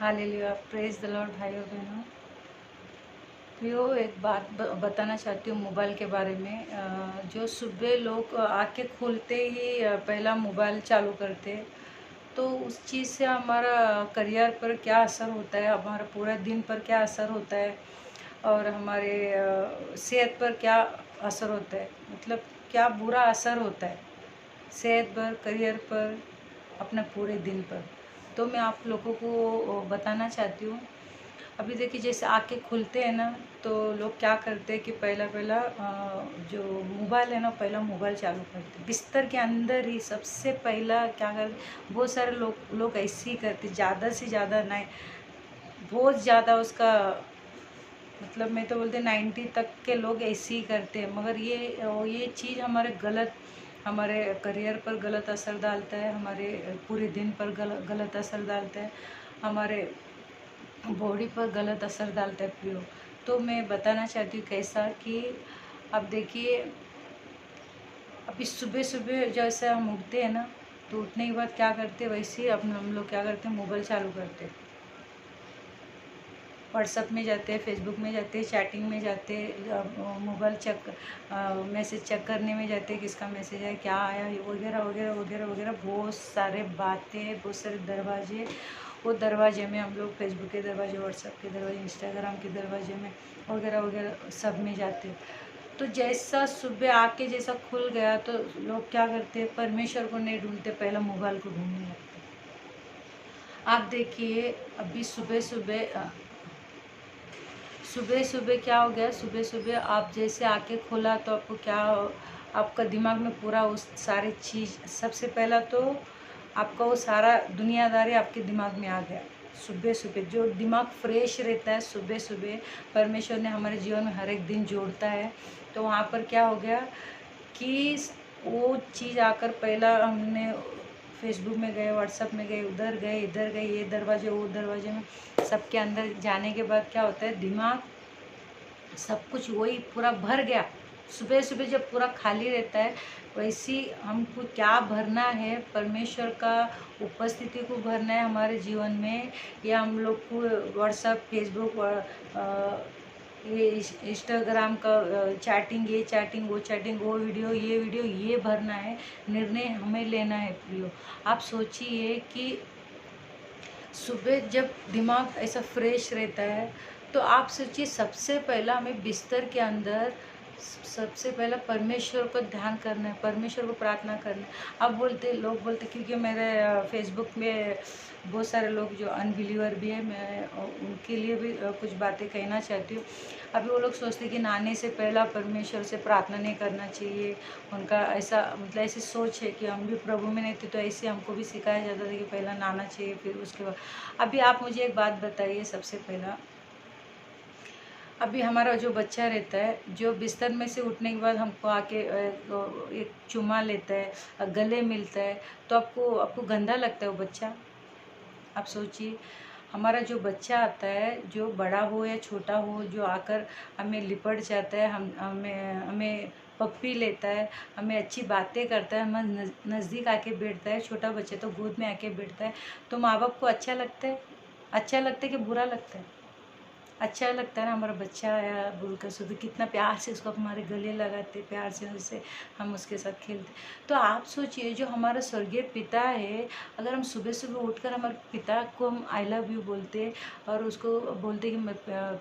Hallelujah, praise the Lord. भाइयों बहनों, प्रियो, एक बात बताना चाहती हूँ मोबाइल के बारे में। जो सुबह लोग आंखें खोलते ही पहला मोबाइल चालू करते, तो उस चीज़ से हमारा करियर पर क्या असर होता है, हमारा पूरा दिन पर क्या असर होता है, और हमारे सेहत पर क्या असर होता है, मतलब क्या बुरा असर होता है सेहत पर, करियर पर, अपने पूरे दिन पर। तो मैं आप लोगों को बताना चाहती हूँ। अभी देखिए, जैसे आँखें खुलते हैं ना, तो लोग क्या करते हैं कि पहला पहला जो मोबाइल है ना, पहला मोबाइल चालू करते हैं बिस्तर के अंदर ही। सबसे पहला क्या करते, बहुत सारे लोग ऐसे ही करते, ज़्यादा से ज़्यादा नहीं, बहुत ज़्यादा उसका मतलब मैं तो बोलते 90 तक के लोग ऐसे ही करते हैं। मगर ये चीज़ हमारे करियर पर गलत असर डालता है, हमारे पूरे दिन पर गलत असर डालता है, हमारे बॉडी पर गलत असर डालता है प्रियो। तो मैं बताना चाहती हूँ कैसा कि अब देखिए, अभी सुबह सुबह जैसे हम उठते हैं ना, तो उठने के बाद क्या करते हैं, वैसे ही अपना हम लोग क्या करते हैं, मोबाइल चालू करते हैं। व्हाट्सअप में जाते हैं, फेसबुक में जाते हैं, चैटिंग में जाते हैं, मोबाइल मैसेज चेक करने में जाते हैं, किसका मैसेज है, क्या आया, वगैरह वगैरह वगैरह वगैरह। बहुत सारे बातें, बहुत सारे दरवाजे। वो दरवाजे में हम लोग फेसबुक के दरवाजे, व्हाट्सअप के दरवाजे, इंस्टाग्राम के दरवाजे में वगैरह वगैरह सब में जाते हैं। तो जैसा सुबह आके जैसा खुल गया, तो लोग क्या करते हैं, परमेश्वर को नहीं ढूंढते, पहला मोबाइल को ढूंढने लगते हैं। आप देखिए, अभी सुबह सुबह सुबह सुबह क्या हो गया, सुबह सुबह आप जैसे आके खोला, तो आपको क्या, आपका दिमाग में पूरा उस सारी चीज़, सबसे पहला तो आपका वो सारा दुनियादारी आपके दिमाग में आ गया। सुबह सुबह जो दिमाग फ्रेश रहता है, सुबह सुबह परमेश्वर ने हमारे जीवन में हर एक दिन जोड़ता है। तो वहाँ पर क्या हो गया कि वो चीज़ आकर पहला हमने फेसबुक में गए, व्हाट्सअप में गए, उधर गए, इधर गए, ये दरवाजे वो दरवाजे में, सबके अंदर जाने के बाद क्या होता है, दिमाग सब कुछ वही पूरा भर गया। सुबह सुबह जब पूरा खाली रहता है, वैसी हमको क्या भरना है, परमेश्वर का उपस्थिति को भरना है हमारे जीवन में, या हम लोग को व्हाट्सअप, फेसबुक, ये इंस्टाग्राम का चैटिंग, ये चैटिंग, वो वीडियो, ये भरना है। निर्णय हमें लेना है प्रियो। आप सोचिए कि सुबह जब दिमाग ऐसा फ्रेश रहता है, तो आप सोचिए, सबसे पहला हमें बिस्तर के अंदर सबसे पहला परमेश्वर को ध्यान करना है, परमेश्वर को प्रार्थना करना है। अब लोग बोलते, क्योंकि मेरे फेसबुक में बहुत सारे लोग जो अनबिलीवर भी है, मैं उनके लिए भी कुछ बातें कहना चाहती हूँ। अभी वो लोग सोचते कि नहाने से पहला परमेश्वर से प्रार्थना नहीं करना चाहिए। उनका ऐसा मतलब ऐसी सोच है कि हम भी प्रभु में नहीं थे, तो ऐसे हमको भी सिखाया जाता था कि पहला नहाना चाहिए, फिर उसके बाद। अभी आप मुझे एक बात बताइए, सबसे पहला, अभी हमारा जो बच्चा रहता है, जो बिस्तर में से उठने के बाद हमको आके एक चुम्मा लेता है, गले मिलता है, तो आपको आपको गंदा लगता है वो बच्चा? आप सोचिए, हमारा जो बच्चा आता है, जो बड़ा हो या छोटा हो, जो आकर हमें लिपट जाता है, हमें हमें पप्पी लेता है, हमें अच्छी बातें करता है, हमें नज़दीक आके बैठता है, छोटा बच्चा तो गोद में आके बैठता है, तो माँ बाप को अच्छा लगता है? अच्छा लगता है कि बुरा लगता है? अच्छा लगता है ना, हमारा बच्चा आया बोलकर, सुबह कितना प्यार से उसको हमारे गले लगाते, प्यार से उससे हम उसके साथ खेलते। तो आप सोचिए, जो हमारा स्वर्गीय पिता है, अगर हम सुबह सुबह उठकर हमारे पिता को हम आई लव यू बोलते, और उसको बोलते कि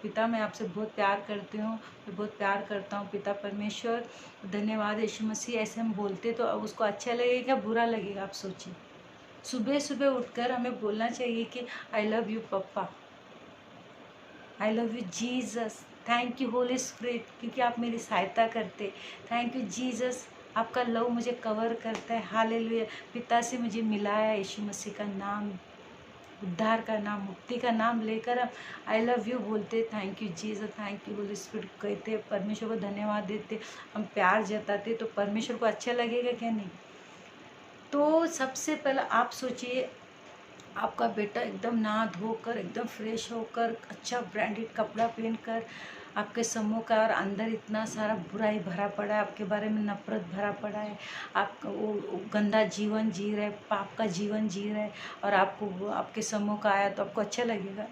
पिता, मैं आपसे बहुत प्यार करती हूँ, मैं बहुत प्यार करता हूँ पिता परमेश्वर, धन्यवाद यीशु मसीह, ऐसे हम बोलते, तो अब उसको अच्छा लगेगा, बुरा लगेगा? आप सोचिए। सुबह सुबह उठकर हमें बोलना चाहिए कि I love you papa, I love you Jesus, thank you Holi spirit, क्योंकि आप मेरी सहायता करते। थैंक यू जीसस, आपका लव मुझे कवर करता है। हालेलुया, पिता से मुझे मिला है यीशु मसीह का नाम, उद्धार का नाम, मुक्ति का नाम लेकर हम आई लव यू बोलते। Thank you Jesus, thank you Holi spirit कहते, परमेश्वर को धन्यवाद देते, हम प्यार जताते, तो परमेश्वर को अच्छा लगेगा क्या नहीं? तो सबसे पहले आप सोचिए, आपका बेटा एकदम नहा धोकर एकदम फ्रेश होकर अच्छा ब्रांडेड कपड़ा पहनकर आपके सम्मुख का, और अंदर इतना सारा बुराई भरा पड़ा है, आपके बारे में नफरत भरा पड़ा है, आप वो गंदा जीवन जी रहे, पाप का जीवन जी रहे, और आपको वो आपके सम्मुख आया तो आपको अच्छा लगेगा?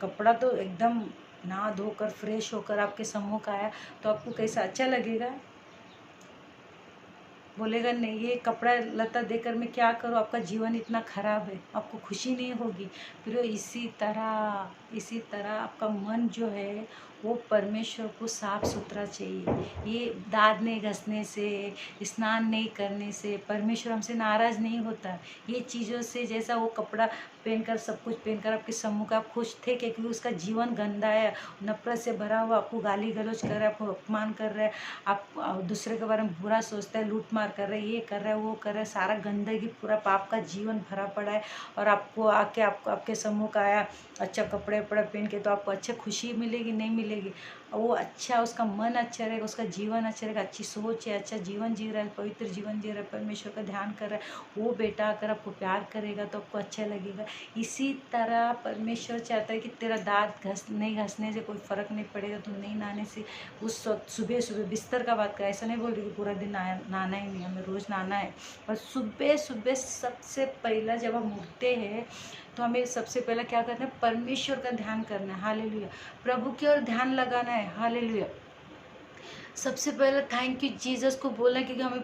कपड़ा तो एकदम नहा धोकर फ्रेश होकर आपके सम्मुख आया तो आपको कैसा अच्छा लगेगा? बोलेगा नहीं, ये कपड़ा लता देकर मैं क्या करूँ, आपका जीवन इतना खराब है, आपको खुशी नहीं होगी। फिर इसी तरह आपका मन जो है वो परमेश्वर को साफ सुथरा चाहिए। ये दाँत नहीं घसने से, स्नान नहीं करने से परमेश्वर हमसे नाराज़ नहीं होता। ये चीज़ों से, जैसा वो कपड़ा पहनकर सब कुछ पहनकर आपके सम्मुख आप खुश थे क्योंकि उसका जीवन गंदा है, नफरत से भरा हुआ, आपको गाली गलौज कर रहा है, आपको अपमान कर रहा है, आप दूसरे के बारे में बुरा सोचता है, लूट मार कर रहा है, ये कर रहा है, वो कर रहा है, सारा गंदगी पूरा पाप का जीवन भरा पड़ा है, और आपको आके आपको आपके सम्मुख आया अच्छा कपड़े वपड़े पहन के तो आपको अच्छा खुशी मिलेगी? नहीं मिलेगी। वो अच्छा, उसका मन अच्छा रहेगा, उसका जीवन अच्छा रहेगा, अच्छी सोच है, अच्छा जीवन जी रहा है, पवित्र जीवन जी रहा है, परमेश्वर का ध्यान कर रहा है, वो बेटा अगर आपको प्यार करेगा तो आपको अच्छा लगेगा। इसी तरह परमेश्वर चाहता है कि तेरा दांत नहीं घसने से कोई फ़र्क नहीं पड़ेगा, तो नहीं नहाने से उस वक्त सुबह सुबह बिस्तर का बात कर, ऐसा नहीं बोल रही कि पूरा दिन नहाना ही नहीं, हमें रोज़ नहाना है, पर सुबह सुबह सबसे पहला जब हम उठते हैं तो हमें सबसे पहला क्या करना है? परमेश्वर का ध्यान करना है। हालेलुया। प्रभु की ओर ध्यान लगाना है। हालेलुया। सबसे पहले थैंक यू जीसस को बोलना है क्योंकि हमें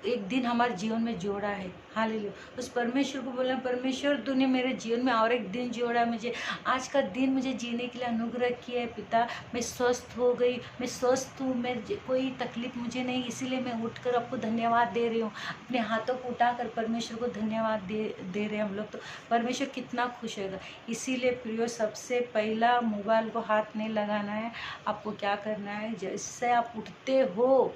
एक दिन हमारे जीवन में जोड़ा है। हालेलुया। उस परमेश्वर को बोलना, परमेश्वर तूने मेरे जीवन में और एक दिन जोड़ा है, मुझे आज का दिन मुझे जीने के लिए अनुग्रह किया है पिता। मैं स्वस्थ हो गई, मैं स्वस्थ हूँ, मैं कोई तकलीफ मुझे नहीं, इसीलिए मैं उठकर आपको धन्यवाद दे रही हूँ। अपने हाथों को उठाकर परमेश्वर को धन्यवाद दे रहे हैं हम लोग, तो परमेश्वर कितना खुश होगा। इसीलिए प्रियो, सबसे पहला मोबाइल को हाथ नहीं लगाना है। आपको क्या करना है? जैसे आप उठते हो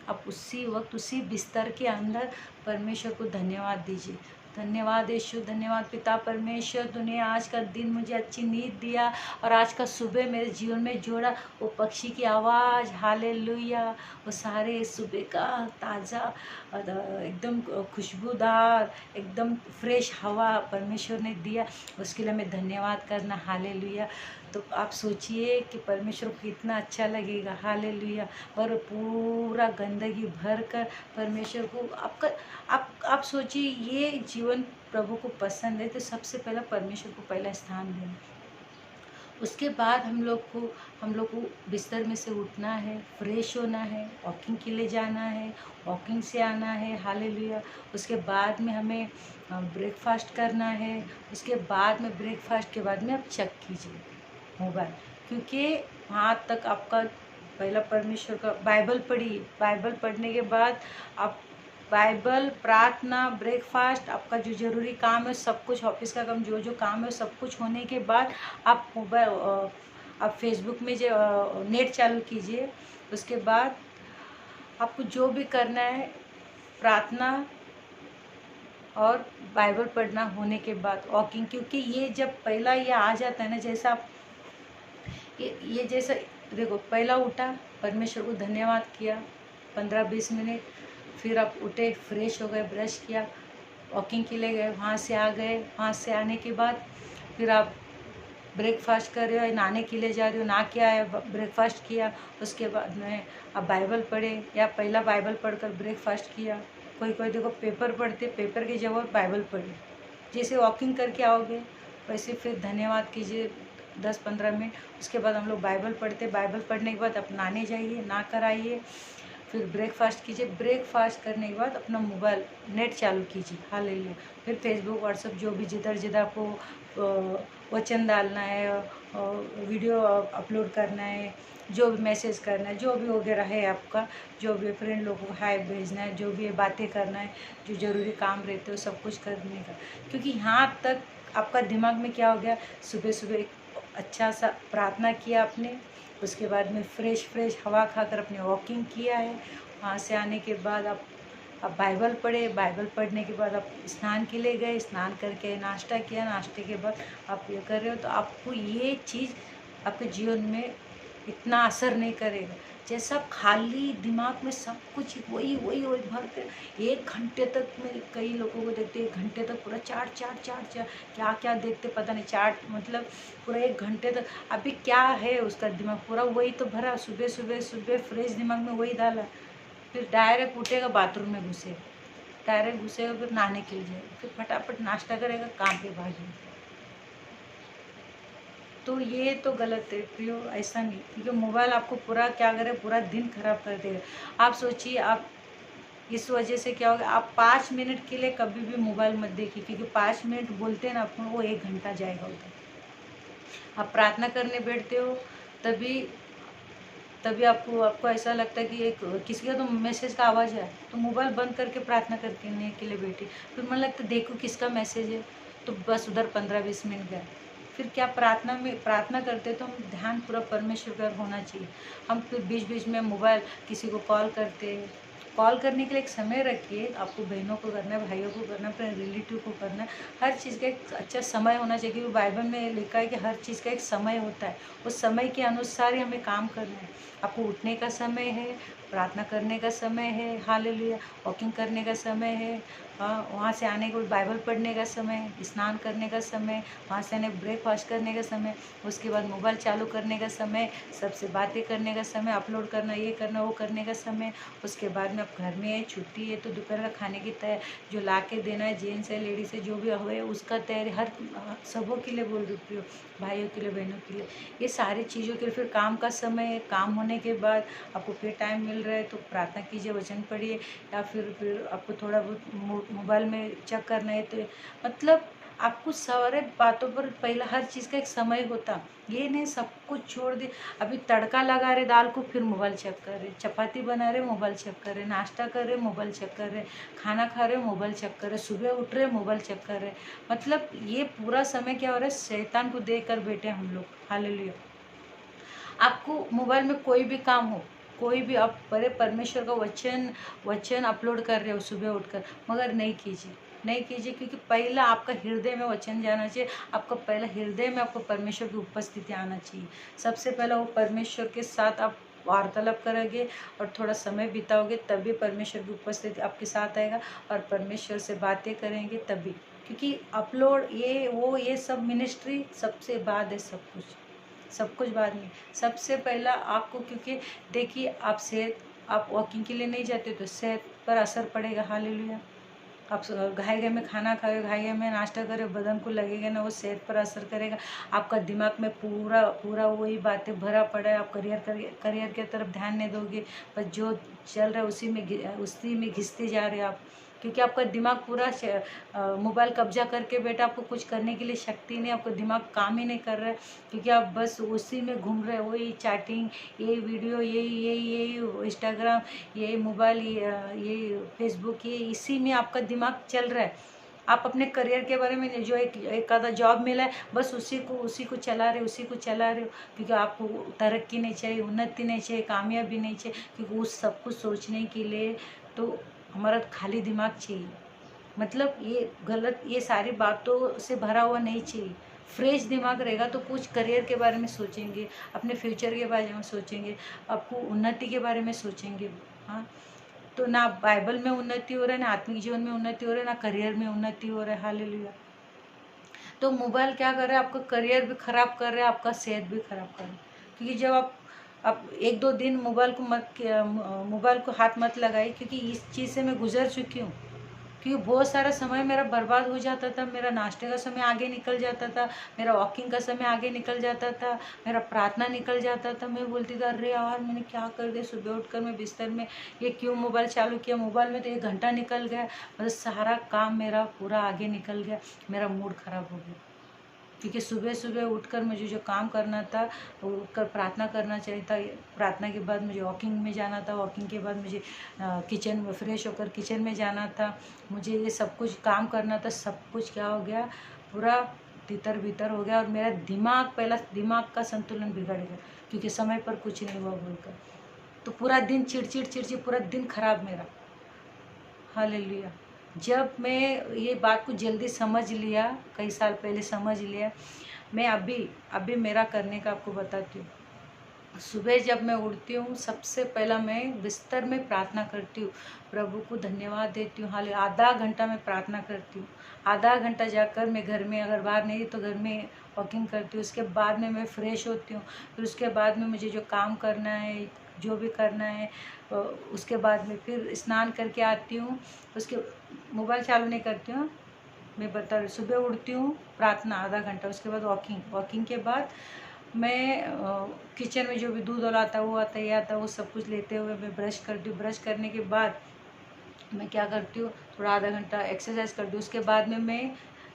आप उसी वक्त उसी बिस्तर के अंदर परमेश्वर को धन्यवाद दीजिए। धन्यवाद यीशु, धन्यवाद पिता परमेश्वर, तूने आज का दिन मुझे अच्छी नींद दिया और आज का सुबह मेरे जीवन में जोड़ा। वो पक्षी की आवाज़, हालेलुया, वो सारे सुबह का ताज़ा एकदम खुशबूदार एकदम फ्रेश हवा परमेश्वर ने दिया, उसके लिए हमें धन्यवाद करना। हालेलुया। तो आप सोचिए कि परमेश्वर को कितना अच्छा लगेगा। हालेलुया। और पूरा गंदगी भर कर परमेश्वर को आपका आप सोचिए, ये जीवन प्रभु को पसंद है तो सबसे पहला परमेश्वर को पहला स्थान देना। उसके बाद हम लोग को बिस्तर में से उठना है, फ्रेश होना है, वॉकिंग के लिए जाना है, वॉकिंग से आना है। हालेलुया। उसके बाद में हमें ब्रेकफास्ट करना है। उसके बाद में ब्रेकफास्ट के बाद में आप चेक कीजिए मोबाइल, क्योंकि वहाँ तक आपका पहला परमेश्वर का बाइबल पढ़िए। बाइबल पढ़ने के बाद आप बाइबल, प्रार्थना, ब्रेकफास्ट, आपका जो ज़रूरी काम है सब कुछ, ऑफिस का काम, जो जो काम है सब कुछ होने के बाद आप मोबाइल आप फेसबुक में जो नेट चालू कीजिए। उसके बाद आपको जो भी करना है, प्रार्थना और बाइबल पढ़ना होने के बाद वॉकिंग, क्योंकि ये जब पहला ये आ जाता है ना, जैसा आप ये जैसा देखो, पहला उठा, परमेश्वर को धन्यवाद किया 15-20 मिनट, फिर आप उठे, फ्रेश हो गए, ब्रश किया, वॉकिंग के लिए गए, वहाँ से आ गए, वहाँ से आने के बाद फिर आप ब्रेकफास्ट कर रहे हो, नहाने के लिए जा रहे हो, नहा के आए, ब्रेकफास्ट किया, उसके बाद में आप बाइबल पढ़े या पहला बाइबल पढ़कर ब्रेकफास्ट किया। कोई कोई देखो पेपर पढ़ते, पेपर की जगह बाइबल पढ़े। जैसे वॉकिंग करके आओगे वैसे फिर धन्यवाद कीजिए 10-15 मिनट। उसके बाद हम लोग बाइबल पढ़ते, बाइबल पढ़ने के बाद आप नहाने जाइए, नहा कर आइए, फिर ब्रेकफास्ट कीजिए, ब्रेकफास्ट करने के बाद अपना मोबाइल नेट चालू कीजिए। हालेलुया। फिर फेसबुक, व्हाट्सएप, जो भी जिधर जिधर आपको वचन डालना है, वीडियो अपलोड करना है, जो भी मैसेज करना है, जो भी वगैरह है आपका, जो भी फ्रेंड लोगों को हाय भेजना है, जो भी बातें करना है, जो ज़रूरी काम रहते हो सब कुछ करने का। क्योंकि यहाँ तक आपका दिमाग में क्या हो गया, सुबह सुबह एक अच्छा सा प्रार्थना किया आपने, उसके बाद में फ्रेश हवा खाकर अपने वॉकिंग किया है, वहाँ से आने के बाद आप बाइबल पढ़े, बाइबल पढ़ने के बाद आप स्नान के लिए गए, स्नान करके नाश्ता किया, नाश्ते के बाद आप ये कर रहे हो, तो आपको ये चीज़ आपके जीवन में इतना असर नहीं करेगा। जैसा खाली दिमाग में सब कुछ वही वही वही भर के 1 घंटे तक में कई लोगों को देखते 1 घंटे तक पूरा चाट चाट चाट चाट क्या क्या देखते पता नहीं, चाट मतलब पूरा 1 घंटे तक। अभी क्या है उसका दिमाग पूरा वही तो भरा, सुबह सुबह सुबह फ्रेश दिमाग में वही डाला, फिर डायरेक्ट उठेगा बाथरूम में घुसेगा, डायरेक्ट घुसेगा, फिर नहाने के लिए जाएगा, फिर फटाफट नाश्ता करेगा, काम पे भागेगा। तो ये तो गलत है प्रियो, ऐसा नहीं, क्योंकि मोबाइल आपको पूरा क्या करे, पूरा दिन खराब कर देगा। आप सोचिए, आप इस वजह से क्या होगा, आप 5 मिनट के लिए कभी भी मोबाइल मत देखिए, क्योंकि 5 मिनट बोलते हैं ना आपको, वो 1 घंटा जाएगा उधर। आप प्रार्थना करने बैठते हो तभी तभी आपको आपको ऐसा लगता है कि एक किसी का तो मैसेज का आवाज़ है, तो मोबाइल बंद करके प्रार्थना करने के लिए बैठी, फिर मन लगता है देखो किसका मैसेज है, तो बस उधर 15-20 मिनट गए। फिर क्या प्रार्थना करते तो हम ध्यान पूरा परमेश्वर पर होना चाहिए। हम फिर बीच बीच में मोबाइल किसी को कॉल करते, कॉल करने के लिए एक समय रखिए, आपको बहनों को करना है, भाइयों को करना है, अपने रिलेटिव को करना है। हर चीज़ का एक अच्छा समय होना चाहिए, क्योंकि बाइबल में लिखा है कि हर चीज़ का एक समय होता है, उस समय के अनुसार ही हमें काम करना है। आपको उठने का समय है, प्रार्थना करने का समय है, हालेलुया, वॉकिंग करने का समय है, वहाँ से आने के बाद बाइबल पढ़ने का समय, स्नान करने का समय, वहाँ से आने ब्रेकफास्ट करने का समय, उसके बाद मोबाइल चालू करने का समय, सबसे बातें करने का समय, अपलोड करना, ये करना, वो करने का समय। उसके बाद में आप घर में है, छुट्टी है, तो दोपहर का खाने की तैयारी, जो ला के देना है, जेंट्स है लेडीज़ है जो भी हुए उसका तैयारी, हर सबों के लिए बोल देती हूँ, भाइयों के लिए, बहनों के लिए, ये सारी चीज़ों के लिए। फिर काम का समय है, काम होने के बाद आपको फिर टाइम मिल रहा है तो प्रार्थना कीजिए, वचन पढ़िए, या फिर आपको थोड़ा बहुत मोबाइल में चेक करना है तो मतलब आपको सारे बातों पर पहला हर चीज़ का एक समय होता, ये नहीं सब कुछ छोड़ दे। अभी तड़का लगा रहे दाल को, फिर मोबाइल चेक कर रहे, चपाती बना रहे मोबाइल चेक कर रहे, नाश्ता कर रहे मोबाइल चेक कर रहे, खाना खा रहे मोबाइल चेक कर रहे, सुबह उठ रहे मोबाइल चेक कर रहे। मतलब ये पूरा समय क्या हो रहा है, शैतान को देख कर बैठे हम लोग। हालेलुया। आपको मोबाइल में कोई भी काम हो, कोई भी आप बड़े परमेश्वर का वचन वचन अपलोड कर रहे हो सुबह उठकर, मगर नहीं कीजिए, नहीं कीजिए, क्योंकि पहला आपका हृदय में वचन जाना चाहिए। आपका पहला हृदय में आपको परमेश्वर की उपस्थिति आना चाहिए। सबसे पहला वो परमेश्वर के साथ आप वार्तालाप करोगे और थोड़ा समय बिताओगे, तभी परमेश्वर की उपस्थिति आपके साथ आएगा, और परमेश्वर से बातें करेंगे तभी। क्योंकि अपलोड ये वो ये सब मिनिस्ट्री सबसे बाद है, सब कुछ बाद में। सबसे पहला आपको, क्योंकि देखिए आप वॉकिंग के लिए नहीं जाते तो सेहत पर असर पड़ेगा। हालेलुया। आप घाय घाय में खाना खाए, घाय घाय में नाश्ता करे, बदन को लगेगा ना, वो सेहत पर असर करेगा। आपका दिमाग में पूरा पूरा वही बातें भरा पड़ा है, आप करियर के तरफ ध्यान नहीं दोगे, बस जो चल रहा है उसी में घिसते जा रहे हैं आप, क्योंकि आपका दिमाग पूरा मोबाइल कब्जा करके बैठा, आपको कुछ करने के लिए शक्ति नहीं, आपका दिमाग काम ही नहीं कर रहा है, क्योंकि आप बस उसी में घूम रहे हैं, वही चैटिंग, यही वीडियो, यही इंस्टाग्राम, यही मोबाइल, ये फेसबुक, ये इसी में आपका दिमाग चल रहा है। आप अपने करियर के बारे में जो एक आधा जॉब मिला है, बस उसी को चला रहे, उसी को चला रहे हो, क्योंकि आपको तरक्की नहीं चाहिए, उन्नति नहीं चाहिए, कामयाबी नहीं चाहिए, क्योंकि उस सब कुछ सोचने के लिए तो हमारा खाली दिमाग चाहिए। मतलब ये गलत, ये सारी बातों से भरा हुआ नहीं चाहिए। फ्रेश दिमाग रहेगा तो कुछ करियर के बारे में सोचेंगे, अपने फ्यूचर के बारे में सोचेंगे, आपको उन्नति के बारे में सोचेंगे। हाँ, तो ना बाइबल में उन्नति हो रहा है, ना आत्मिक जीवन में उन्नति हो रहा है, ना करियर में उन्नति हो रहा है। हालेलुया। तो मोबाइल क्या कर रहा है, आपका करियर भी खराब कर रहा है, आपका सेहत भी खराब कर रहा है। क्योंकि जब आप 1-2 दिन मोबाइल को हाथ मत लगाइए, क्योंकि इस चीज़ से मैं गुजर चुकी हूँ। क्योंकि बहुत सारा समय मेरा बर्बाद हो जाता था, मेरा नाश्ते का समय आगे निकल जाता था, मेरा वॉकिंग का समय आगे निकल जाता था, मेरा प्रार्थना निकल जाता था। मैं बोलती थी अरे यार मैंने क्या कर दिया, सुबह उठकर मैं बिस्तर में ये क्यों मोबाइल चालू किया, मोबाइल में तो 1 घंटा निकल गया, मतलब सारा काम मेरा पूरा आगे निकल गया, मेरा मूड ख़राब हो गया। क्योंकि सुबह सुबह उठकर मुझे जो काम करना था, वो उठकर प्रार्थना करना चाहिए था, प्रार्थना के बाद मुझे वॉकिंग में जाना था, वॉकिंग के बाद मुझे किचन में फ्रेश होकर किचन में जाना था, मुझे ये सब कुछ काम करना था। सब कुछ क्या हो गया, पूरा तितर बितर हो गया, और मेरा दिमाग का संतुलन बिगड़ गया, क्योंकि समय पर कुछ नहीं हुआ बोलकर। तो पूरा दिन चिड़चिड़ पूरा दिन खराब मेरा। हालेलुया। जब मैं ये बात को जल्दी समझ लिया, कई साल पहले समझ लिया, मैं अभी अभी मेरा करने का आपको बताती हूँ। सुबह जब मैं उठती हूँ सबसे पहला मैं बिस्तर में प्रार्थना करती हूँ, प्रभु को धन्यवाद देती हूँ। हाल आधा घंटा मैं प्रार्थना करती हूँ। आधा घंटा जाकर मैं घर में, अगर बाहर नहीं तो घर में वॉकिंग करती हूँ। उसके बाद में मैं फ्रेश होती हूँ। फिर उसके बाद में मुझे जो काम करना है, जो भी करना है, उसके बाद में फिर स्नान करके आती हूँ। उसके मोबाइल चालू नहीं करती हूँ, मैं बता रही, सुबह उठती हूँ, प्रार्थना आधा घंटा, उसके बाद वॉकिंग, वॉकिंग के बाद मैं किचन में जो भी दूध वाला आता है, वो आता है, ये आता है, वो सब कुछ लेते हुए मैं ब्रश करती हूँ। ब्रश करने के बाद मैं क्या करती हूँ, थोड़ा आधा घंटा एक्सरसाइज करती हूँ। उसके बाद में मैं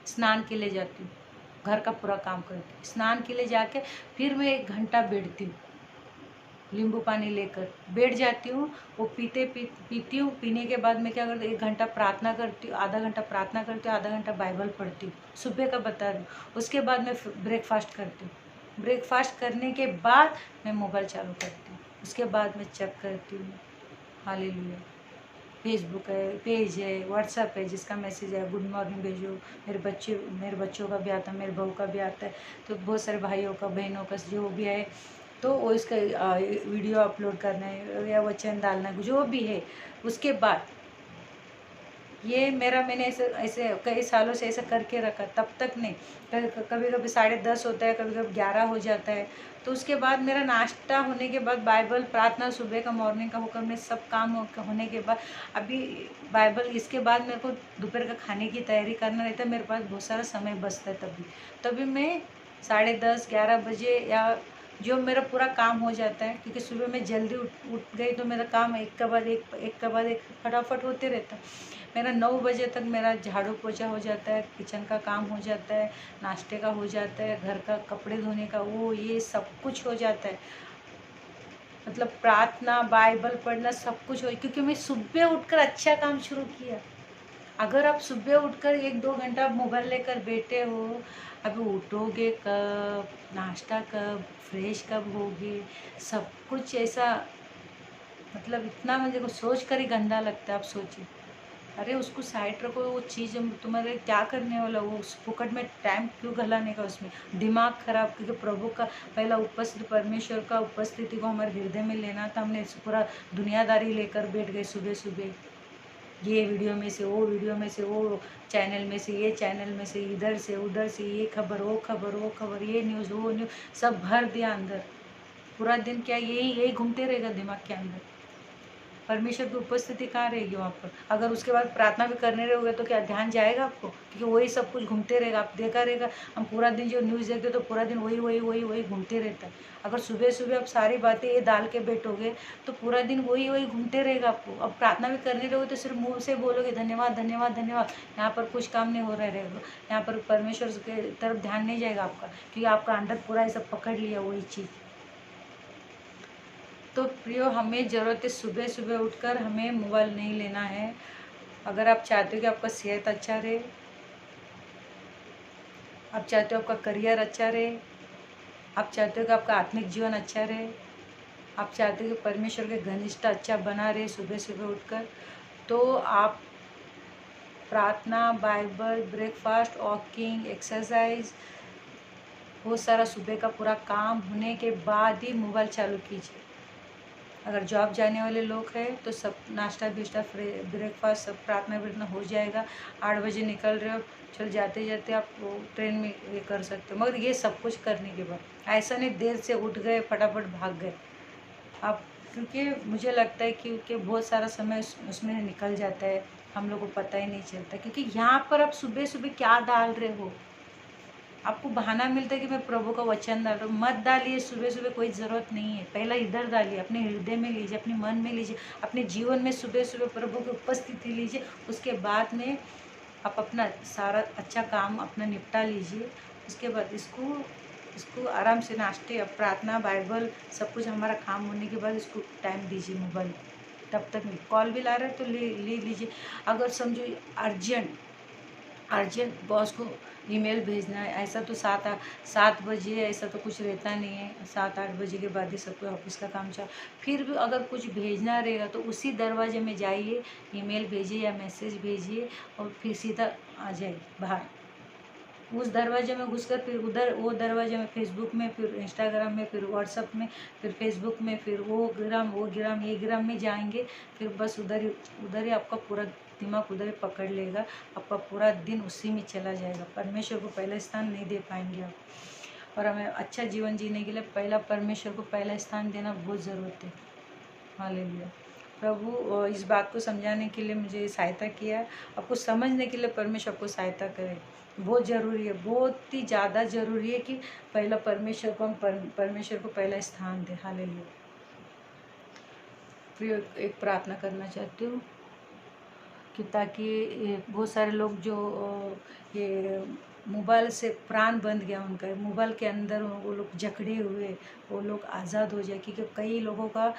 स्नान के लिए जाती हूँ, घर का पूरा काम करके स्नान के लिए जाके फिर मैं 1 घंटा बैठती हूँ, नींबू पानी लेकर बैठ जाती हूँ। वो पीती हूँ। पीने के बाद मैं क्या करती हूँ, 1 घंटा प्रार्थना करती हूँ, आधा घंटा प्रार्थना करती हूँ, आधा घंटा बाइबल पढ़ती हूँ, सुबह का बता रही हूँ। उसके बाद मैं ब्रेकफास्ट करती हूँ। ब्रेकफास्ट करने के बाद मैं मोबाइल चालू करती हूँ। उसके बाद मैं चेक करती हूँ, हालेलुया, फेसबुक है, पेज है, व्हाट्सएप है, जिसका मैसेज है गुड मॉर्निंग भेजो। मेरे बच्चों का भी आता है, मेरे बहू का भी आता है, तो बहुत सारे भाइयों का, बहनों का जो भी है, तो वो इसका वीडियो अपलोड करना है या वचन डालना है, जो भी है। उसके बाद ये मेरा, मैंने ऐसे ऐसे कई सालों से ऐसा करके रखा, तब तक नहीं। कभी कभी 10:30 होता है, कभी कभी 11 हो जाता है। तो उसके बाद मेरा नाश्ता होने के बाद बाइबल, प्रार्थना, सुबह का मॉर्निंग का हुक्म में सब काम होने के बाद अभी बाइबल, इसके बाद मेरे को दोपहर का खाने की तैयारी करना रहता है। मेरे पास बहुत सारा समय बचता है, तभी मैं 10:30-11 बजे या जो मेरा पूरा काम हो जाता है, क्योंकि सुबह में जल्दी उठ गई तो मेरा काम एक के बाद एक फटाफट होते रहता है। मेरा 9 बजे तक मेरा झाड़ू पोछा हो जाता है, किचन का काम हो जाता है, नाश्ते का हो जाता है, घर का कपड़े धोने का, वो ये सब कुछ हो जाता है। मतलब प्रार्थना, बाइबल पढ़ना, सब कुछ हो, क्योंकि मैं सुबह उठकर अच्छा काम शुरू किया। अगर आप सुबह उठकर 1-2 घंटा मोबाइल लेकर बैठे हो, अभी उठोगे कब, नाश्ता कब, फ्रेश कब होगे, सब कुछ ऐसा, मतलब इतना मुझे को सोच कर ही गंदा लगता है। आप सोचिए, अरे उसको साइड रखो, वो चीज़ तुम्हारे क्या करने वाला, वो उस फुकट में टाइम क्यों गलाने का उसमें, दिमाग खराब। क्योंकि प्रभु का पहला उपस्थिति, परमेश्वर का उपस्थिति को हमारे हृदय में लेना था, हमने पूरा दुनियादारी लेकर बैठ गए सुबह सुबह, ये वीडियो में से वो वीडियो में से वो चैनल में से ये चैनल में से, इधर से उधर से, ये खबर वो खबर वो खबर, ये न्यूज़ वो न्यूज़, सब भर दिया अंदर। पूरा दिन क्या यही यही घूमते रहेगा दिमाग के अंदर। परमेश्वर की उपस्थिति कहाँ रहेगी वहाँ पर। अगर उसके बाद प्रार्थना भी करने रहोगे तो क्या ध्यान जाएगा आपको, क्योंकि वही सब कुछ घूमते रहेगा, आप देखा रहेगा। हम पूरा दिन जो न्यूज़ देखते तो पूरा दिन वही वही वही वही घूमते रहता है। अगर सुबह सुबह आप सारी बातें ये डाल के बैठोगे तो पूरा दिन वही वही घूमते रहेगा आपको। अब प्रार्थना भी करने रहोगे तो सिर्फ मुँह से बोलोगे धन्यवाद धन्यवाद धन्यवाद, यहाँ पर कुछ काम नहीं हो रहा रहेगा, यहाँ पर परमेश्वर के तरफ ध्यान नहीं जाएगा आपका, क्योंकि आपका अंदर पूरा ये सब पकड़ लिया वही चीज़। तो प्रियो, हमें ज़रूरत है सुबह सुबह उठकर हमें मोबाइल नहीं लेना है। अगर आप चाहते हो कि आपका सेहत अच्छा रहे, आप चाहते हो आपका करियर अच्छा रहे, आप चाहते हो कि आपका आत्मिक जीवन अच्छा रहे, आप चाहते हो कि परमेश्वर के घनिष्ठ अच्छा बना रहे सुबह सुबह उठकर, तो आप प्रार्थना, बाइबल, ब्रेकफास्ट, वॉकिंग, एक्सरसाइज, बहुत सारा सुबह का पूरा काम होने के बाद ही मोबाइल चालू कीजिए। अगर जॉब जाने वाले लोग हैं तो सब नाश्ता बिस्टा, ब्रेकफास्ट, सब प्रार्थना बिर्थना हो जाएगा। 8 बजे निकल रहे हो, चल जाते जाते आप वो ट्रेन में ये कर सकते हो। मगर ये सब कुछ करने के बाद ऐसा नहीं देर से उठ गए फटाफट भाग गए आप, क्योंकि मुझे लगता है कि बहुत सारा समय उसमें निकल जाता है, हम लोग को पता ही नहीं चलता। क्योंकि यहाँ पर आप सुबह सुबह क्या डाल रहे हो, आपको बहाना मिलता है कि मैं प्रभु का वचन डाल रहा हूँ। मत डालिए सुबह सुबह, कोई ज़रूरत नहीं है। पहला इधर डालिए, अपने हृदय में लीजिए, अपने मन में लीजिए, अपने जीवन में सुबह सुबह प्रभु की उपस्थिति लीजिए। उसके बाद में आप अपना सारा अच्छा काम अपना निपटा लीजिए। उसके बाद इसको आराम से नाश्ते, प्रार्थना, बाइबल, सब कुछ हमारा काम होने के बाद इसको टाइम दीजिए मोबाइल। तब तक कॉल भी ला रहे हैं तो ले लीजिए। अगर समझो अर्जेंट बॉस को ईमेल भेजना है, ऐसा तो 7 बजे ऐसा तो कुछ रहता नहीं है। 7-8 बजे के बाद ही सबको ऑफिस का काम चल। फिर भी अगर कुछ भेजना रहेगा तो उसी दरवाजे में जाइए, ईमेल भेजिए या मैसेज भेजिए और फिर सीधा आ जाइए बाहर। उस दरवाजे में घुसकर फिर उधर वो दरवाजे में फेसबुक में, फिर इंस्टाग्राम में, फिर व्हाट्सअप में, फिर फेसबुक में, फिर वो गिराम ये गिराम में जाएंगे। फिर बस उधर ही आपका पूरा दिमाग उधर ही पकड़ लेगा। आपका पूरा दिन उसी में चला जाएगा। परमेश्वर को पहला स्थान नहीं दे पाएंगे आप। और हमें अच्छा जीवन जीने के लिए पहला परमेश्वर को पहला स्थान देना बहुत ज़रूरत है। हालेलुया। प्रभु इस बात को समझाने के लिए मुझे सहायता किया। आपको समझने के लिए परमेश्वर आपको सहायता करे। बहुत ज़रूरी है, बहुत ही ज़्यादा ज़रूरी है कि पहला परमेश्वर को हम परमेश्वर को पहला स्थान दें। हालेलुया। फिर एक प्रार्थना करना चाहती हूँ कि ताकि बहुत सारे लोग जो ये मोबाइल से प्राण बंध गया उनका, मोबाइल के अंदर वो लोग जकड़े हुए, वो लोग आज़ाद हो जाए। क्योंकि कई लोगों का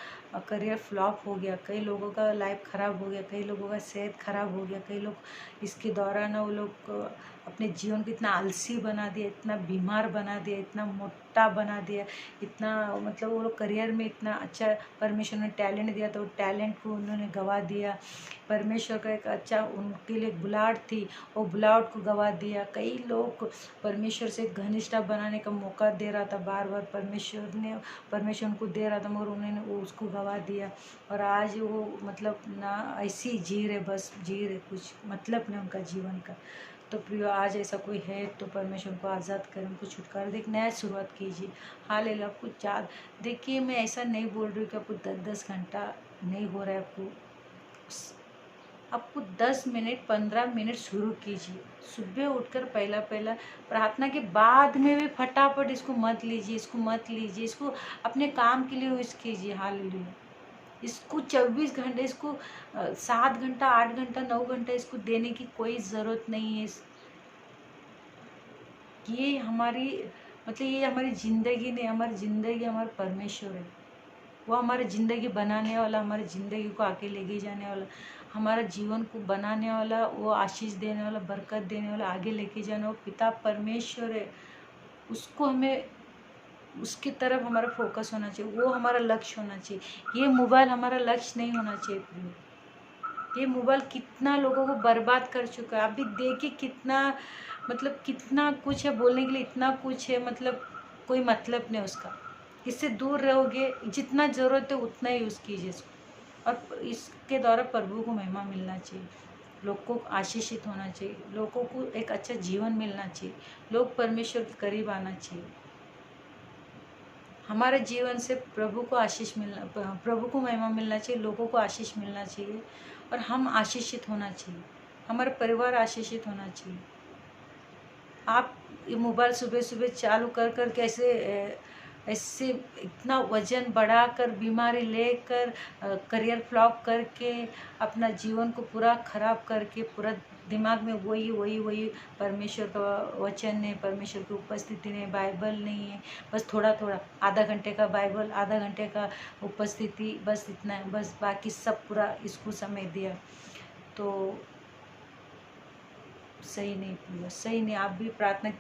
करियर फ्लॉप हो गया, कई लोगों का लाइफ ख़राब हो गया, कई लोगों का सेहत ख़राब हो गया, कई लोग इसके दौरान वो लोग अपने जीवन को इतना आलसी बना दिया, इतना बीमार बना दिया, इतना मोटा बना दिया, इतना मतलब वो लोग करियर में इतना अच्छा परमेश्वर ने टैलेंट दिया था, वो टैलेंट को उन्होंने गंवा दिया। परमेश्वर का एक अच्छा उनके लिए बुलाहट थी, वो बुलाहट को गंवा दिया। कई लोग परमेश्वर से घनिष्ठता बनाने का मौका दे रहा था, बार बार परमेश्वर उनको दे रहा था, मगर उन्होंने वो उसको गंवा दिया। और आज वो मतलब ना ऐसी जी रहे, बस जी रहे, कुछ मतलब नहीं उनका जीवन का। तो प्रिय आज ऐसा कोई है तो परमेश्वर को आज़ाद करें, उनको छुटकारा दे, एक नया शुरुआत कीजिए। हालेलुया। आपको चार देखिए, मैं ऐसा नहीं बोल रही हूँ कि आपको 10-10 घंटा नहीं हो रहा है, आपको 10 मिनट 15 मिनट शुरू कीजिए। सुबह उठकर पहला प्रार्थना के बाद में भी फटाफट इसको मत लीजिए, इसको अपने काम के लिए यूज़ कीजिए। हालेलुया। इसको 24 घंटे, इसको 7 घंटा 8 घंटा 9 घंटा इसको देने की कोई ज़रूरत नहीं है। ये हमारी मतलब ये हमारी ज़िंदगी नहीं, हमारी ज़िंदगी हमारा परमेश्वर है। वो हमारी ज़िंदगी बनाने वाला, हमारी ज़िंदगी को आगे लेके जाने वाला, हमारा जीवन को बनाने वाला, वो आशीष देने वाला, बरकत देने वाला, आगे लेके जाने वाला पिता परमेश्वर है। उसको हमें उसकी तरफ हमारा फोकस होना चाहिए, वो हमारा लक्ष्य होना चाहिए। ये मोबाइल हमारा लक्ष्य नहीं होना चाहिए प्रिय। ये मोबाइल कितना लोगों को बर्बाद कर चुका है। अभी देखिए कितना मतलब कितना कुछ है बोलने के लिए, इतना कुछ है, मतलब कोई मतलब नहीं उसका। इससे दूर रहोगे, जितना ज़रूरत है उतना ही यूज़ कीजिए इसको। और इसके द्वारा प्रभु को महिमा मिलना चाहिए, लोग को आशीषित होना चाहिए, लोगों को एक अच्छा जीवन मिलना चाहिए, लोग परमेश्वर के करीब आना चाहिए। हमारे जीवन से प्रभु को आशीष मिलना, प्रभु को महिमा मिलना चाहिए, लोगों को आशीष मिलना चाहिए, और हम आशीषित होना चाहिए, हमारा परिवार आशीषित होना चाहिए। आप ये मोबाइल सुबह सुबह चालू कर कैसे ऐसे इतना वजन बढ़ाकर, बीमारी लेकर, करियर फ्लॉप करके, अपना जीवन को पूरा खराब करके, पूरा दिमाग में वही परमेश्वर का वचन नहीं, परमेश्वर की उपस्थिति नहीं, बाइबल नहीं है, बस थोड़ा थोड़ा आधा घंटे का बाइबल, आधा घंटे का उपस्थिति, बस इतना है, बस बाकी सब पूरा इसको समय दिया तो सही नहीं। आप भी प्रार्थना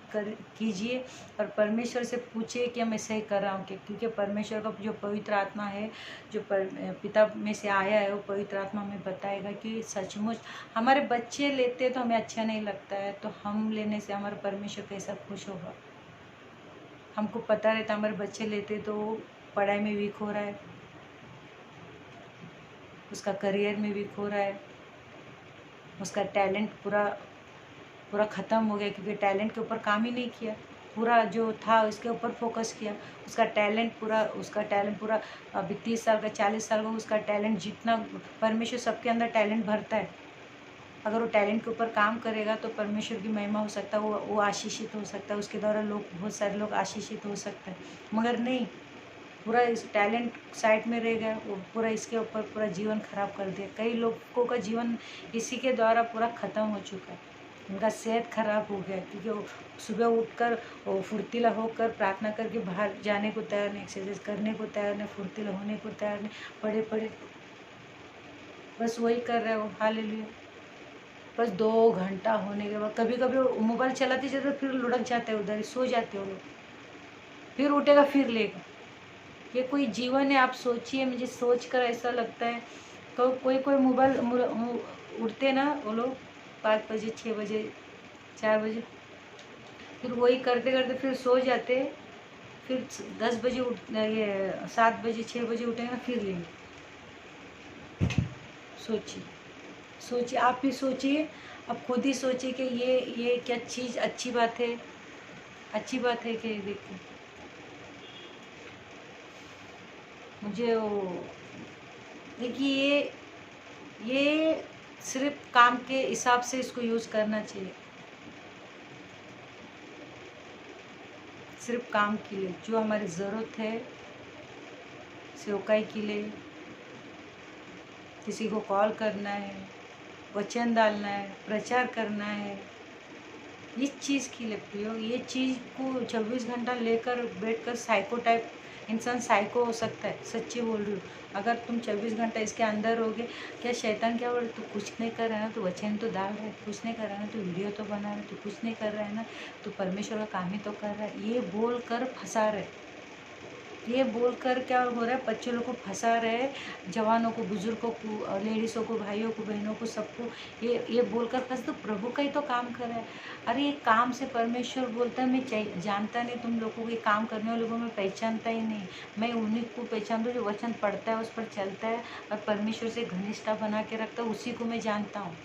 कीजिए और परमेश्वर से पूछिए कि मैं सही कर रहा हूँ कि, क्योंकि परमेश्वर का जो पवित्र आत्मा है, जो पिता में से आया है, वो पवित्र आत्मा में बताएगा कि सचमुच हमारे बच्चे लेते तो हमें अच्छा नहीं लगता है, तो हम लेने से हमारा परमेश्वर कैसा खुश होगा। हमको पता रहता हमारे बच्चे लेते तो पढ़ाई में वीक हो रहा है, उसका करियर में वीक हो रहा है, उसका टैलेंट पूरा ख़त्म हो गया, क्योंकि टैलेंट के ऊपर काम ही नहीं किया, पूरा जो था उसके ऊपर फोकस किया। उसका टैलेंट पूरा अभी 30 साल का 40 साल का उसका टैलेंट, जितना परमेश्वर सबके अंदर टैलेंट भरता है, अगर वो टैलेंट के ऊपर काम करेगा तो परमेश्वर की महिमा हो सकता है, वो आशीषित हो सकता है, उसके द्वारा बहुत सारे लोग आशीषित हो सकते हैं। मगर नहीं, पूरा इस टैलेंट साइड में रह गया, वो पूरा इसके ऊपर पूरा जीवन खराब कर दिया। कई लोगों का जीवन इसी के द्वारा पूरा ख़त्म हो चुका है, उनका सेहत खराब हो गया, क्योंकि वो सुबह उठकर वो फुर्तीला होकर प्रार्थना करके बाहर जाने को तैयार नहीं, एक्सरसाइज करने को तैयार नहीं, फुर्तीला होने को तैयार नहीं, पड़े बस वही कर रहे हो। हालेलुया। बस 2 घंटा होने के बाद कभी कभी मोबाइल चलाते चलाते फिर लुढ़क जाते हैं, उधर सो जाते हो लोग, फिर उठेगा फिर लेगा। ये कोई जीवन है? आप सोचिए। मुझे सोच कर ऐसा लगता है, कोई मोबाइल उठते ना वो लोग 5 बजे 6 बजे 4 बजे, फिर वही करते करते फिर सो जाते, फिर 10 बजे उठ, ये 7 बजे 6 बजे उठेंगे फिर लेंगे। सोचिए, सोचिए, आप भी सोचिए, आप खुद ही सोचिए कि ये क्या चीज़ अच्छी बात है, अच्छी बात है कि देखिए मुझे वो, देखिए ये सिर्फ काम के हिसाब से इसको यूज़ करना चाहिए, सिर्फ काम के लिए, जो हमारी ज़रूरत है, सेवकाई के लिए, किसी को कॉल करना है, वचन डालना है, प्रचार करना है, इस चीज़ के लिए प्रयोग। ये चीज़ को 24 घंटा लेकर बैठकर साइको टाइप इंसान साइको हो सकता है, सच्ची बोल रही हूँ। अगर तुम 24 घंटा इसके अंदर रहोगे, क्या शैतान क्या बोल, तू कुछ नहीं कर रहा है ना, तो वचन तो डाल रहा है, कुछ नहीं कर रहा है ना, तो वीडियो तो बना रहा है, तो कुछ नहीं कर रहा है ना, तो परमेश्वर का काम ही तो कर रहा है, ये बोल कर फंसा रहे, ये बोलकर क्या हो रहा है, बच्चों लोग को फंसा रहे हैं, जवानों को, बुजुर्गों को, लेडीज़ों को, भाइयों को, बहनों को, सबको ये बोलकर फंस, तो प्रभु का ही तो काम कर रहा है। अरे ये काम से परमेश्वर बोलता है, मैं जानता नहीं तुम लोगों को, ये काम करने वाले लोगों में पहचानता ही नहीं, मैं उन्हीं को पहचानता हूँ जो वचन पढ़ता है, उस पर चलता है और परमेश्वर से घनिष्ठता बना के रखता है, उसी को मैं जानता हूँ।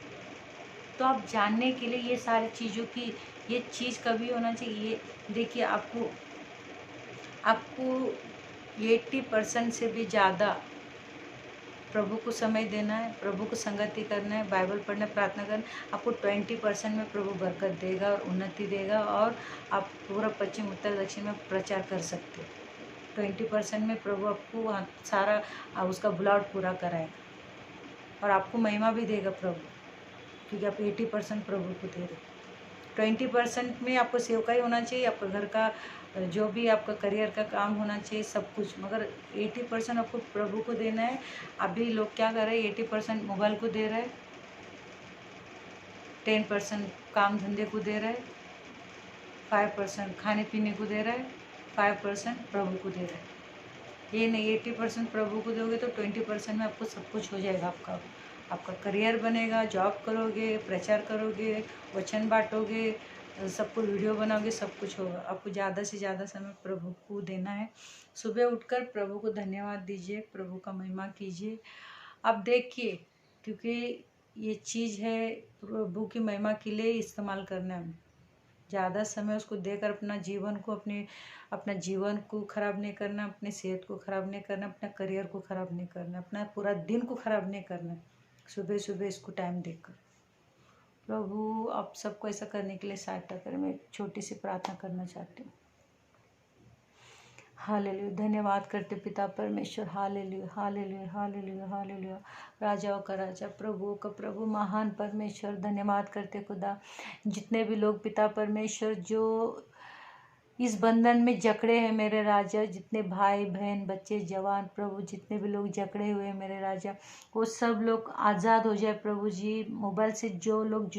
तो आप जानने के लिए ये सारी चीज़ों की ये चीज़ कभी होना चाहिए। देखिए आपको 80% से भी ज़्यादा प्रभु को समय देना है, प्रभु को संगति करना है, बाइबल पढ़ना, प्रार्थना करना, आपको 20% में प्रभु बरकत देगा और उन्नति देगा, और आप पूरा पश्चिम उत्तर दक्षिण में प्रचार कर सकते हो। 20% में प्रभु आपको सारा उसका बुलावट पूरा कराएगा और आपको महिमा भी देगा प्रभु, क्योंकि आप 80% प्रभु को दे रहे हो। 20% में आपको सेवकाई होना चाहिए, आपका घर का जो भी आपका करियर का काम होना चाहिए, सब कुछ, मगर 80% आपको प्रभु को देना है। अभी लोग क्या कर रहे हैं, 80% मोबाइल को दे रहे हैं, 10% काम धंधे को दे रहे हैं, 5% खाने पीने को दे रहा है, 5% प्रभु को दे रहा है। ये नहीं, 80% प्रभु को दोगे तो 20% में आपको सब कुछ हो जाएगा। आपका करियर बनेगा, जॉब करोगे, प्रचार करोगे, वचन बांटोगे, सबको वीडियो बनाओगे, सब कुछ होगा। आपको ज़्यादा से ज़्यादा समय प्रभु को देना है। सुबह उठकर प्रभु को धन्यवाद दीजिए, प्रभु का महिमा कीजिए। आप देखिए, क्योंकि ये चीज़ है प्रभु की महिमा के लिए इस्तेमाल करना है। ज़्यादा समय उसको देकर अपना जीवन को ख़राब नहीं करना, अपनी सेहत को ख़राब नहीं करना, अपना करियर को ख़राब नहीं करना, अपना पूरा दिन को ख़राब नहीं करना। सुबह सुबह इसको टाइम देकर प्रभु आप सबको ऐसा करने के लिए सहायता करें। मैं एक छोटी सी प्रार्थना करना चाहती हूँ। हालेलुया, धन्यवाद करते पिता परमेश्वर। Hallelujah, hallelujah, hallelujah, hallelujah. राजाओं का राजा, प्रभुओं का प्रभु, महान परमेश्वर, धन्यवाद करते खुदा। जितने भी लोग पिता परमेश्वर जो इस बंधन में जकड़े हैं मेरे राजा, जितने भाई बहन बच्चे जवान प्रभु, जितने भी लोग जकड़े हुए हैं मेरे राजा, वो सब लोग आज़ाद हो जाए प्रभु जी। मोबाइल से जो लोग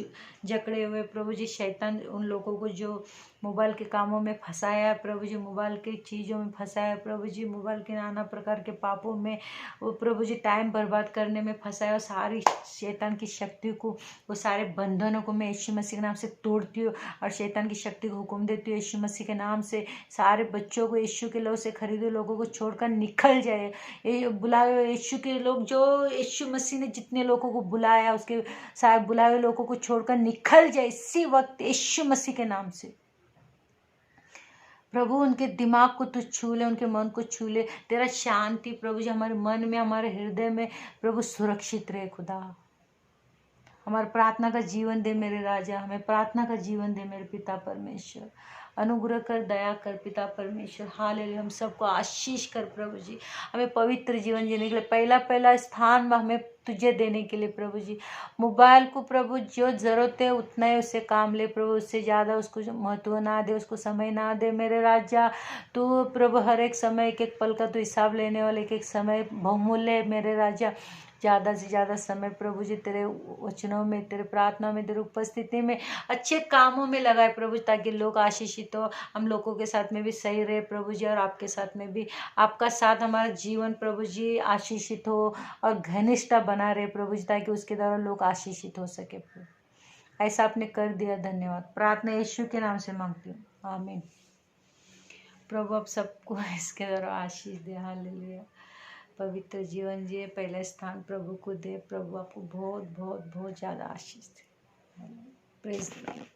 जकड़े हुए प्रभु जी, शैतान उन लोगों को जो मोबाइल के कामों में फंसाया है प्रभु जी, मोबाइल के चीज़ों में फंसाया है प्रभु जी, मोबाइल के नाना प्रकार के पापों में वो प्रभु जी टाइम बर्बाद करने में फंसाया, और सारी शैतान की शक्ति को, वो सारे बंधनों को मैं यीशु मसीह के नाम से तोड़ती हूँ और शैतान की शक्ति को हुक्म देती हूँ यीशु मसीह के नाम से। सारे बच्चों को यीशु के लहू से खरीदे लोगों को छोड़कर निकल जाए। ये बुलाए हुए यीशु के लोग, जो यीशु मसीह ने जितने लोगों को बुलाया, उसके सारे बुलाए हुए लोगों को छोड़कर निकल जाए इसी वक्त यीशु मसीह के नाम से। प्रभु उनके दिमाग को तू छू ले, उनके मन को छू ले। तेरा शांति प्रभु जी हमारे मन में, हमारे हृदय में प्रभु सुरक्षित रहे खुदा। हमारे प्रार्थना का जीवन दे मेरे राजा, हमें प्रार्थना का जीवन दे मेरे पिता परमेश्वर। अनुग्रह कर, दया कर पिता परमेश्वर। हालेलुया, हम सबको आशीष कर प्रभु जी, हमें पवित्र जीवन जीने के लिए पहला स्थान में हमें तुझे देने के लिए प्रभु जी। मोबाइल को प्रभु जो ज़रूरत है उतना ही उससे काम ले प्रभु, उससे ज़्यादा उसको महत्व ना दे, उसको समय ना दे मेरे राजा। तो प्रभु हर एक समय, एक एक पल का तो हिसाब लेने वाले, एक एक समय बहुमूल्य है मेरे राजा। ज़्यादा से ज़्यादा समय प्रभु जी तेरे वचनों में, तेरे प्रार्थना में, तेरे उपस्थिति में, अच्छे कामों में लगाए प्रभु, ताकि लोग आशीषित हो। हम लोगों के साथ में भी सही रहे प्रभु जी, और आपके साथ में भी, आपका साथ हमारा जीवन प्रभु जी आशीषित हो और घनिष्ठता बना रहे प्रभु जी, ताकि उसके द्वारा लोग आशीषित हो सके प्रभु। ऐसा आपने कर दिया, धन्यवाद। प्रार्थना यीशु के नाम से मांगती हूँ, आमीन। प्रभु आप सबको इसके द्वारा आशीष दे, हालेलुया। पवित्र जीवन जिए, पहला स्थान प्रभु को दे। प्रभु आपको बहुत बहुत बहुत ज़्यादा आशीष दे। Praise the Lord.